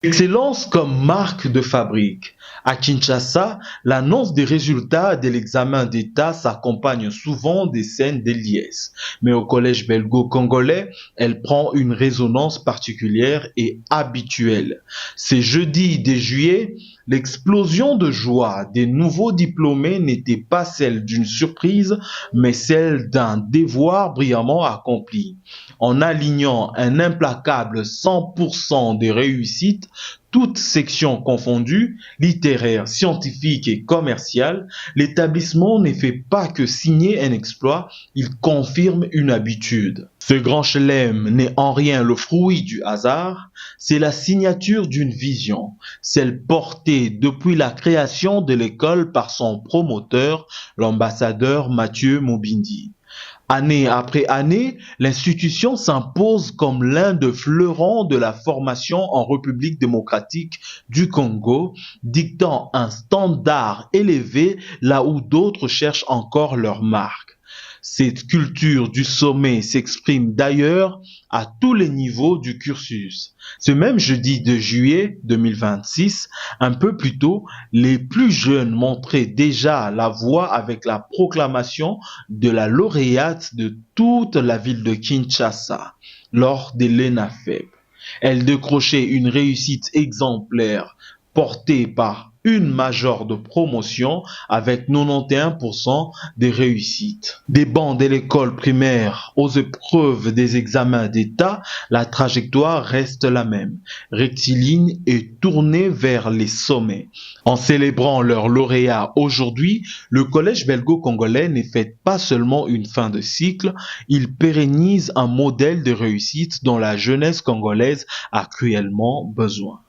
Excellence comme marque de fabrique. À Kinshasa, l'annonce des résultats de l'examen d'État s'accompagne souvent des scènes de liesse. Mais au collège belgo-congolais, elle prend une résonance particulière et habituelle. C'est jeudi 2 juillet, l'explosion de joie des nouveaux diplômés n'était pas celle d'une surprise, mais celle d'un devoir brillamment accompli. En alignant un implacable 100% de réussite, toutes sections confondues, littéraires, scientifiques et commerciales, l'établissement ne fait pas que signer un exploit, il confirme une habitude. Ce grand chelem n'est en rien le fruit du hasard, c'est la signature d'une vision, celle portée depuis la création de l'école par son promoteur, l'ambassadeur Mathieu Mobindi. Année après année, l'institution s'impose comme l'un des fleurons de la formation en République démocratique du Congo, dictant un standard élevé là où d'autres cherchent encore leur marque. Cette culture du sommet s'exprime d'ailleurs à tous les niveaux du cursus. Ce même jeudi 2 juillet 2026, un peu plus tôt, les plus jeunes montraient déjà la voie avec la proclamation de la lauréate de toute la ville de Kinshasa lors de l'ENAFEP. Elle décrochait une réussite exemplaire portée par une majeure de promotion avec 91% de réussite. Des bancs de l'école primaire aux épreuves des examens d'État, la trajectoire reste la même, rectiligne et tournée vers les sommets. En célébrant leur lauréat aujourd'hui, le collège belgo-congolais ne fête pas seulement une fin de cycle, il pérennise un modèle de réussite dont la jeunesse congolaise a cruellement besoin.